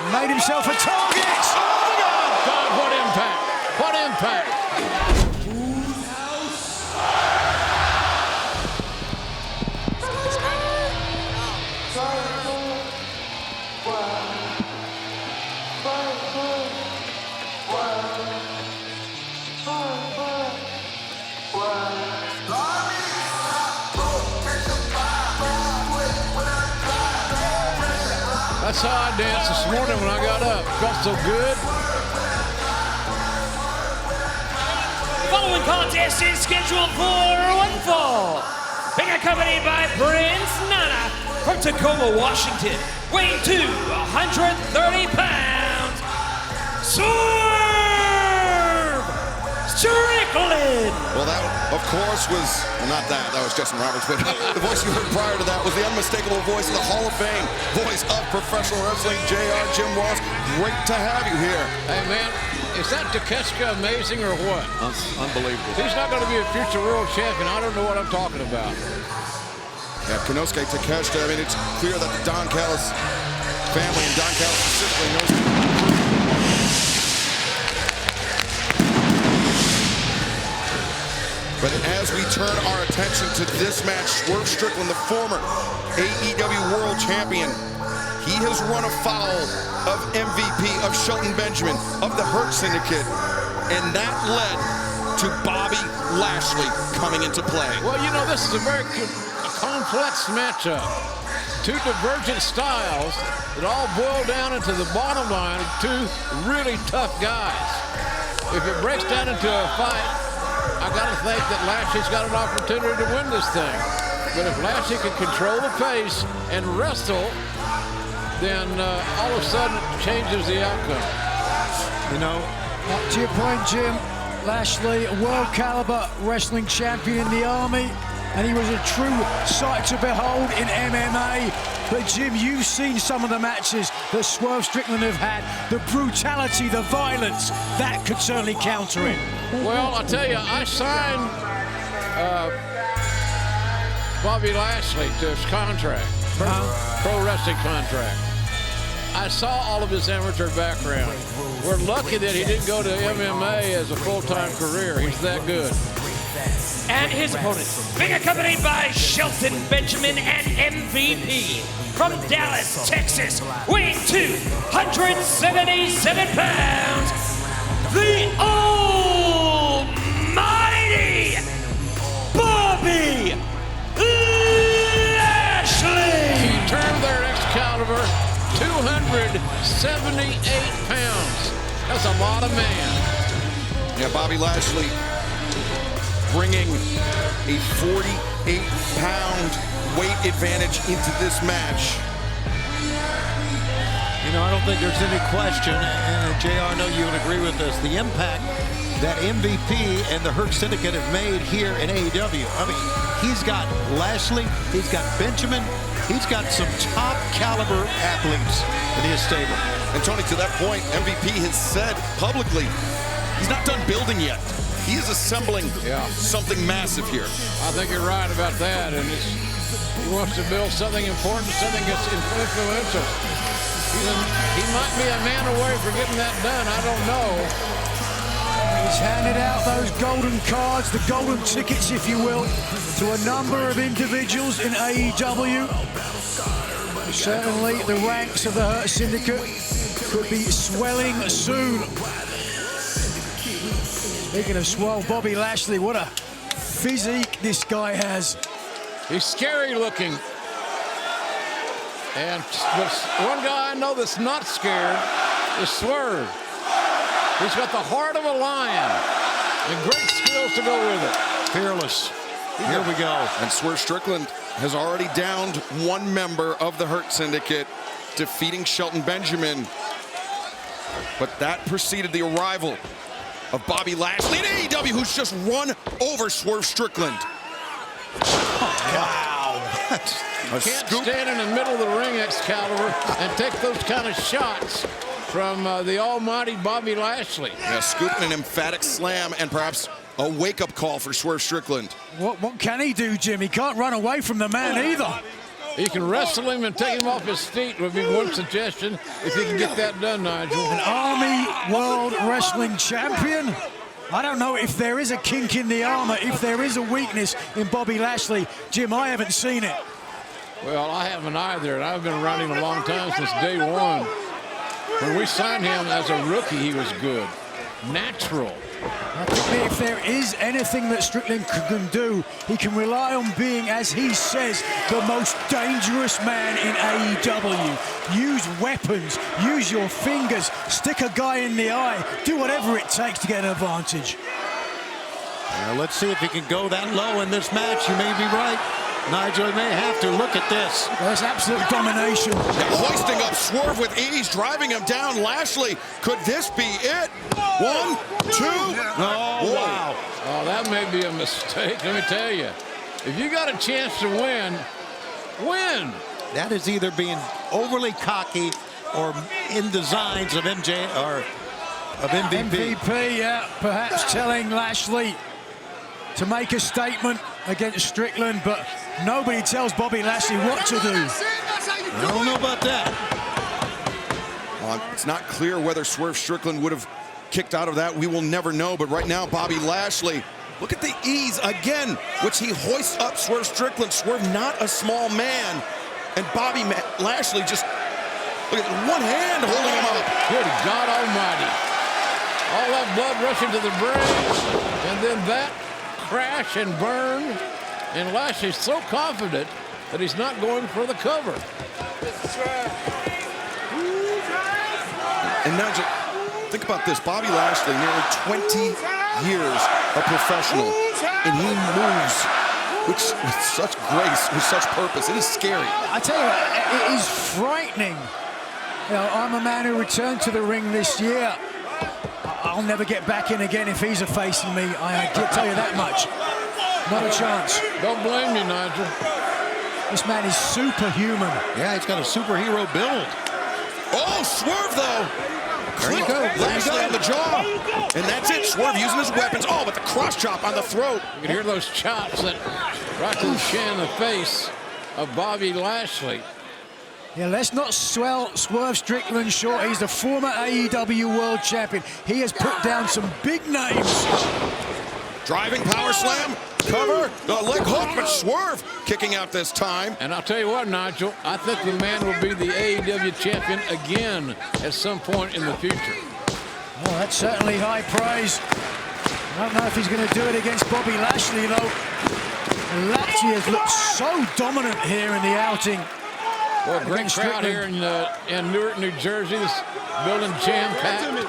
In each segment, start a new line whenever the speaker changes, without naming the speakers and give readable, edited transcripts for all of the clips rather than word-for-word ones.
Made himself a target.
Oh, God, what impact. What impact. That's how I danced this morning when I got up. Felt so good.
Following contest is scheduled for one fall. Being accompanied by Prince Nana from Tacoma, Washington, weighing 230 pounds. Swerve Strickland.
Well, that, of course, was, well, not that. That was Justin Roberts, but the voice you heard prior to that was the unmistakable voice of the Hall of Fame, voice of professional wrestling, JR Jim Ross. Great to have you here.
Hey, man, is that Takeshita amazing or what?
Unbelievable.
He's not going to be a future world champion. I don't know what I'm talking about.
Yeah, Konosuke Takeshita, I mean, it's clear that the Don Callis family and Don Callis specifically knows. But as we turn our attention to this match, Swerve Strickland, the former AEW World Champion, he has run afoul of MVP, of Shelton Benjamin, of the Hurt Syndicate, and that led to Bobby Lashley coming into play.
Well, you know, this is a very complex matchup. Two divergent styles that all boil down into the bottom line of two really tough guys. If it breaks down into a fight, I got to think that Lashley's got an opportunity to win this thing. But if Lashley can control the pace and wrestle, then all of a sudden it changes the outcome.
You know, to your point, Jim, Lashley, a world caliber wrestling champion in the Army, and he was a true sight to behold in MMA. But Jim, you've seen some of the matches that Swerve Strickland have had. The brutality, the violence, that could certainly counter it.
Well, I'll tell you, I signed Bobby Lashley to his contract, pro wrestling contract. I saw all of his amateur background. We're lucky that he didn't go to MMA as a full-time career. He's that good.
And his opponent, being accompanied by Shelton Benjamin and MVP from Dallas, Texas, weighing 277 pounds, the almighty Bobby Lashley.
He turned their Excalibur 278 pounds. That's a lot of man.
Yeah, Bobby Lashley bringing a 48-pound weight advantage into this match.
You know, I don't think there's any question, and JR, I know you would agree with this, the impact that MVP and the Hurt Syndicate have made here in AEW. I mean, he's got Lashley, he's got Benjamin, he's got some top caliber athletes in his stable.
And Tony, to that point, MVP has said publicly he's not done building yet. He is assembling something massive here.
I think you're right about that, and he wants to build something important, something that's influential. He might be a man away from getting that done. I don't know.
He's handed out those golden cards, the golden tickets, if you will, to a number of individuals in AEW. Certainly, the ranks of the Hurt Syndicate could be swelling soon. Speaking of swell, Bobby Lashley, what a physique this guy has.
He's scary looking. And one guy I know that's not scared is Swerve. He's got the heart of a lion and great skills to go with it.
Fearless. Here we go.
And Swerve Strickland has already downed one member of the Hurt Syndicate, defeating Shelton Benjamin. But that preceded the arrival of Bobby Lashley in AEW, who's just run over Swerve Strickland.
Wow.
You can't stand in the middle of the ring, Excalibur, and take those kind of shots from the almighty Bobby Lashley.
Yeah, scooping an emphatic slam and perhaps a wake-up call for Swerve Strickland.
What can he do, Jim? He can't run away from the man either.
You can wrestle him and take him off his feet would be one suggestion if you can get that done, Nigel.
An Army World Wrestling Champion? I don't know if there is a kink in the armor, if there is a weakness in Bobby Lashley. Jim, I haven't seen it.
Well, I haven't either, and I've been running a long time since day one. When we signed him as a rookie, he was good. Natural.
If there is anything that Strickland can do, he can rely on being, as he says, the most dangerous man in AEW. Use weapons, use your fingers, stick a guy in the eye, do whatever it takes to get an advantage.
Now let's see if he can go that low in this match. You may be right. Nigel may have to. Look at this.
There's absolute domination.
Hoisting up Swerve with ease, driving him down. Lashley, could this be it? 1, 2.
Oh, wow.
Oh, that may be a mistake, let me tell you. If you got a chance to win, win.
That is either being overly cocky or in designs of MJ or of MVP.
MVP, yeah, perhaps telling Lashley to make a statement against Strickland, but nobody tells Bobby Lashley what to do.
I don't know about that.
It's not clear whether Swerve Strickland would have kicked out of that. We will never know, but right now, Bobby Lashley, look at the ease again, which he hoists up Swerve Strickland. Swerve not a small man, and Bobby Lashley just, look at one hand holding him up.
Good God Almighty. All that blood rushing to the brain, and then that crash and burn, and Lashley's so confident that he's not going for the cover.
And Nigel, think about this. Bobby Lashley, nearly 20 years a professional, and he moves with such grace, with such purpose. It is scary.
I tell you what, it is frightening. You know, I'm a man who returned to the ring this year. I'll never get back in again if he's facing me. I can tell you that much. Not a chance.
Don't blame you, Nigel.
This man is superhuman.
Yeah, he's got a superhero build.
Oh, Swerve, though.
There you go.
Lashley on the jaw. And that's it. Swerve using his weapons. Oh, but the cross chop on the throat.
You can hear those chops that right to the shin of the face of Bobby Lashley.
Yeah, let's not swell Swerve Strickland short. He's the former AEW World Champion. He has put down some big names.
Driving power slam. Cover. The leg hook, but Swerve kicking out this time.
And I'll tell you what, Nigel, I think the man will be the AEW champion again at some point in the future.
Oh, that's certainly high praise. I don't know if he's going to do it against Bobby Lashley, though. Lashley has looked so dominant here in the outing.
Well, great crowd here in Newark, New Jersey. This building jam-packed.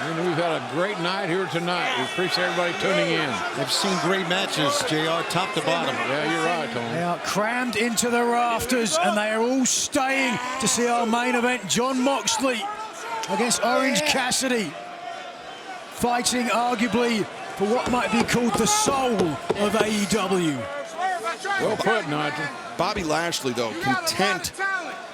And we've had a great night here tonight. We appreciate everybody tuning in.
I've seen great matches, JR, top to bottom.
Yeah, you're right, Tony.
They are crammed into the rafters, and they are all staying to see our main event, Jon Moxley against Orange Cassidy, fighting arguably for what might be called the soul of AEW.
Well put, Nigel.
Bobby Lashley, though, content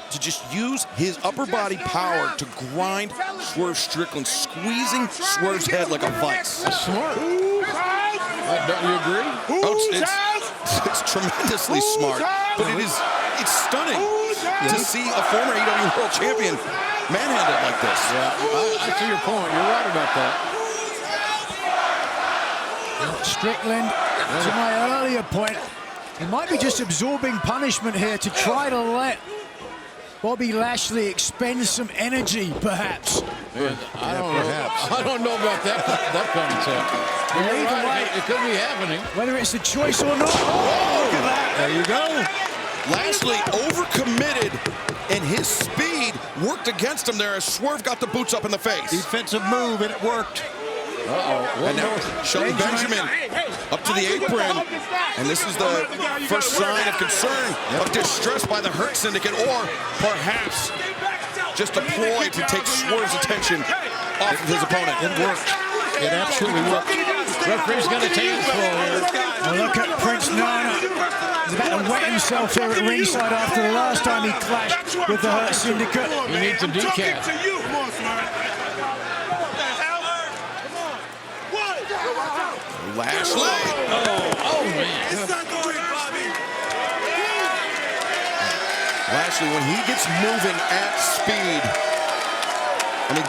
to just use his upper body power to grind Swerve Strickland, squeezing Swerve's head like a vice.
That's smart. Don't you agree?
Oh, it's tremendously smart, but it's stunning to see a former AEW World Champion manhandled like this.
Yeah, I see your point. You're right about that.
Strickland, to my earlier point, he might be just absorbing punishment here to try to let Bobby Lashley expend some energy, perhaps.
Man, I don't know about that concept.
Well,
You're
either
right.
way,
It could be happening.
whether it's a choice or not. Oh, look at that.
There you go.
Lashley overcommitted, and his speed worked against him there as Swerve got the boots up in the face.
Defensive move, and it worked.
And now Shelton Benjamin up to the apron. And this is the first sign of concern, of distress by the Hurt Syndicate, or perhaps just a ploy to take Swerve's attention off of his opponent.
It worked. It absolutely worked.
Referee's got a hands full here.
Well, look at Prince Nana. He's about to wet himself here at ringside after the last time he clashed with the Hurt Syndicate.
He needs a decaf.
Lashley.
Oh, man.
Lashley, when he gets moving at speed, I mean,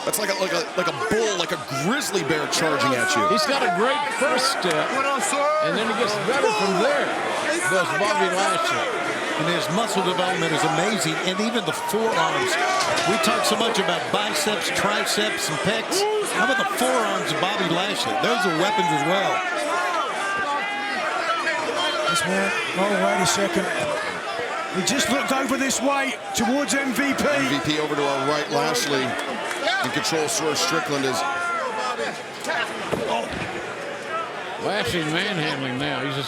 that's like a bull, like a grizzly bear charging at you.
He's got a great first step, and then he gets better from there. Does Bobby Lashley.
And his muscle development is amazing, and even the forearms. We talk so much about biceps, triceps, and pecs. How about the forearms of Bobby Lashley? Those are weapons as well.
This man, oh, wait a second. He just looked over this way towards MVP.
MVP over to our right, Lashley. In control, Swerve Strickland is.
Lashley's manhandling now. He's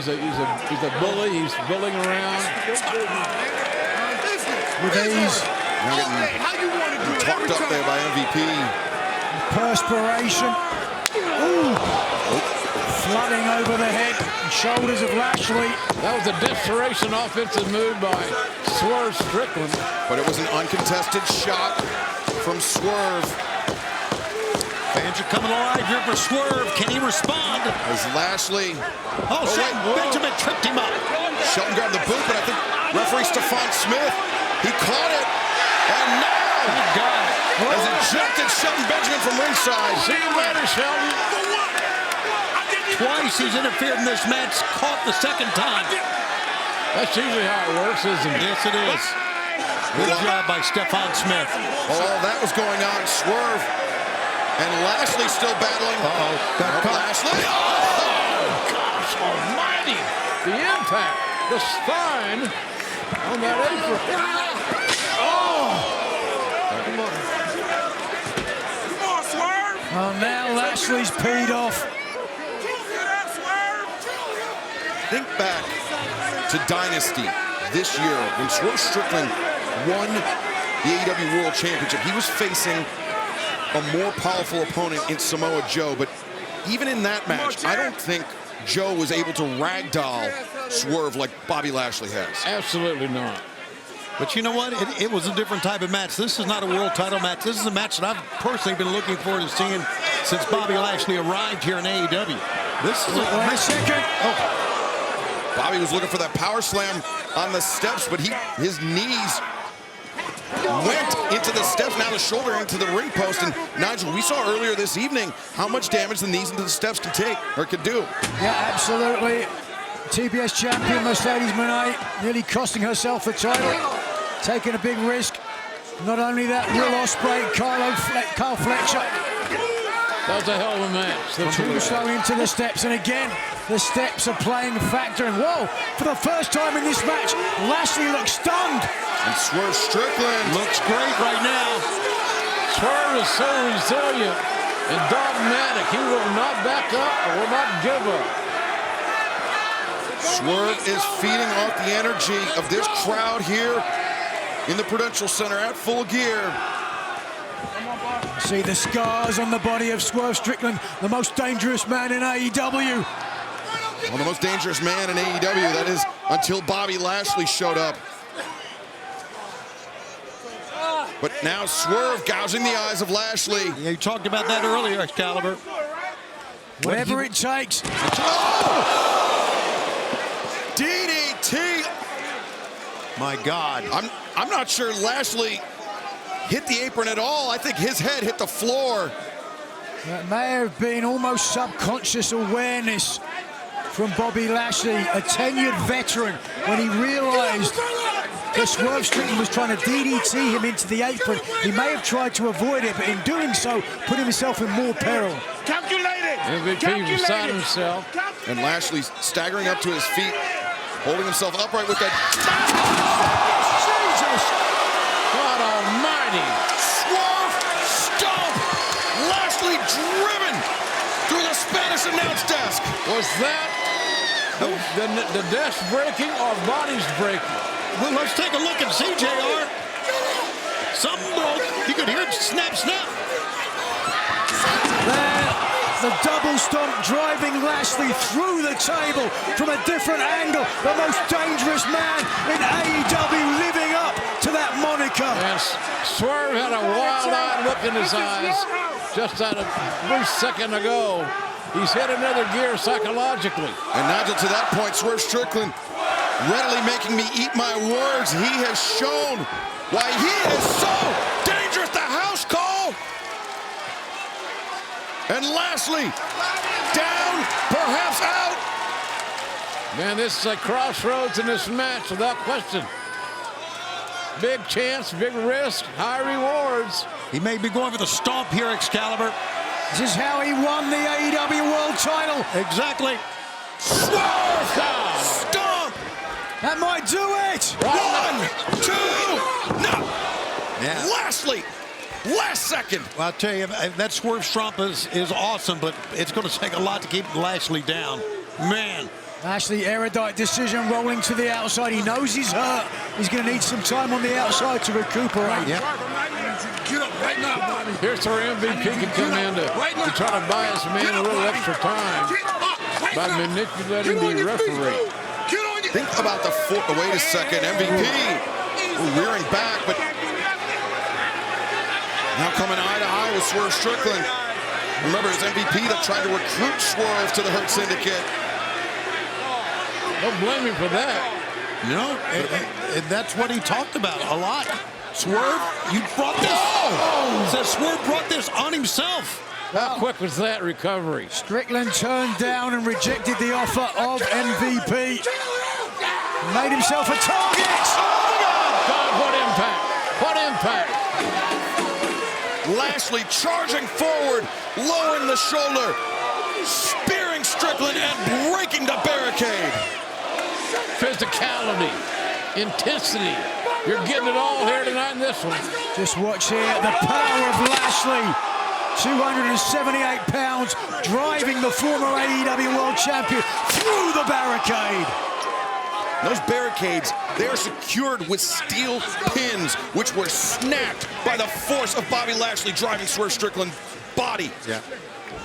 a bully. He's bullying around.
With ease.
Getting talked up there by MVP.
Perspiration. Ooh. Flooding over the head and shoulders of Lashley.
That was a desperation offensive move by Swerve Strickland.
But it was an uncontested shot from Swerve.
Fans are coming alive here for Swerve. Can he respond?
As Lashley.
Oh, shit. Benjamin tripped him up.
Shelton grabbed the boot, but I think referee Stephon Smith, he caught it. And now has ejected Shelton Benjamin from ringside.
See you later, Shelton.
Twice he's interfered in this match, caught the second time.
That's usually how it works, isn't it?
Yes, it is. Good job by Stephon Smith.
Oh, that was going on. Swerve and Lashley still battling. Lashley.
Oh, gosh almighty. The impact, the spine on that apron.
Come on, Swerve.
Oh, now Lashley's peed off.
Think back to Dynasty this year when Swerve Strickland won the AEW World Championship. He was facing a more powerful opponent in Samoa Joe, but even in that match, I don't think Joe was able to ragdoll Swerve like Bobby Lashley has.
Absolutely not.
But you know what? It was a different type of match. This is not a world title match. This is a match that I've personally been looking forward to seeing since Bobby Lashley arrived here in AEW. This is
Wait a second.
Bobby was looking for that power slam on the steps, but his knees went into the steps, now the shoulder into the ring post. And Nigel, we saw earlier this evening how much damage the knees into the steps can take, or could do.
Yeah, absolutely. TBS champion Mercedes Moné nearly costing herself the title, taking a big risk. Not only that, Will Ospreay, Kyle Fletcher.
That was a hell of a match.
Tombstone into the steps, and again, the steps are playing a factor. And whoa, for the first time in this match, Lashley looks stunned.
And Swerve Strickland
looks great right now.
Swerve is so resilient and dogmatic. He will not back up or will not give up.
Swerve is feeding off the energy of this crowd here in the Prudential Center at Full Gear.
See the scars on the body of Swerve Strickland, the most dangerous man in AEW.
Well, the most dangerous man in AEW, that is until Bobby Lashley showed up. But now Swerve gouging the eyes of Lashley.
Yeah, you talked about that earlier, Excalibur.
Whatever it takes.
DDT.
My God.
I'm not sure Lashley hit the apron at all. I think his head hit the floor.
That may have been almost subconscious awareness from Bobby Lashley, a tenured veteran, when he realized that Swerve Strickland was trying to DDT him into the apron. He may have tried to avoid it, but in doing so, put himself in more peril.
MVP beside himself.
And Lashley staggering up to his feet, holding himself upright with that.
Jesus! God almighty!
Swerve stomp! Lashley driven through the Spanish announce desk.
Was that the desk breaking or bodies breaking?
Well, let's take a look and see, JR. Something broke. You could hear it snap, snap.
There, the double stomp driving Lashley through the table from a different angle. The most dangerous man in AEW living up to that moniker.
Yes, Swerve had a wild-eyed look in his eyes just a brief second ago. He's hit another gear psychologically.
And Nigel, to that point, Swerve Strickland readily making me eat my words. He has shown why he is so dangerous. The house call. And Lashley down, perhaps out.
Man, this is a crossroads in this match without question. Big chance, big risk, high rewards.
He may be going for the stomp here, Excalibur.
This is how he won the AEW World title.
Exactly.
Swerve! Stomp!
That might do it.
1, 2, no!
Yeah.
Lashley, last second.
Well, I'll tell you, that swerve stomp is awesome, but it's going to take a lot to keep Lashley down. Man.
Lashley, erudite decision, rolling to the outside. He knows he's hurt. He's going to need some time on the outside to recuperate.
Yeah.
Get up right now, Bobby.
Here's where MVP can come in to try to buy his man a little extra time by manipulating the referee.
Think about the foot. Wait a second, MVP rearing back, but now coming eye to eye with Swerve Strickland. Remember, it's MVP that tried to recruit Swerve to the Hurt Syndicate.
Don't blame him for that.
No, and that's what he talked about a lot. Swerve, you brought this. Says Swerve brought this on himself.
How quick was that recovery?
Strickland turned down and rejected the offer of MVP. Made himself a target.
God, what impact! What impact!
Lashley charging forward, lowering the shoulder, spearing Strickland and breaking the barricade.
Physicality, intensity. You're getting it all here tonight in this one.
Just watch here, the power of Lashley. 278 pounds, driving the former AEW World Champion through the barricade.
Those barricades, they are secured with steel pins, which were snapped by the force of Bobby Lashley driving Swerve Strickland's body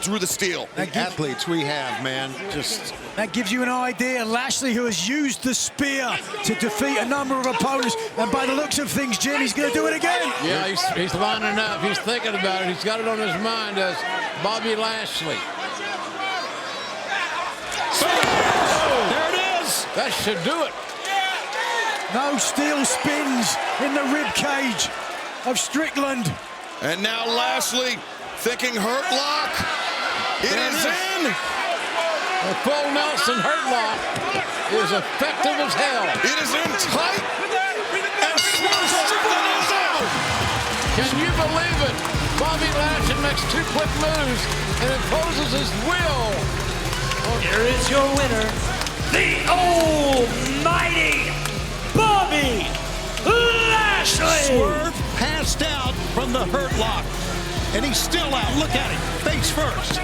through the steel.
The athletes we have, man, just...
That gives you an idea. Lashley, who has used the spear to defeat a number of opponents, and by the looks of things, Jim, he's going to do it again.
Yeah, he's lining up. He's thinking about it. He's got it on his mind as Bobby Lashley.
There it is.
That should do it.
No steel spins in the rib cage of Strickland.
And now Lashley thinking hurt lock. It is in.
The full Nelson hurt lock is effective as hell.
It is in tight. And Swerve Strickland is out.
Can you believe it? Bobby Lashley makes 2 quick moves and imposes his will.
Here is your winner, the almighty Bobby Lashley.
Swerve passed out from the hurt lock, and he's still out. Look at him, face first.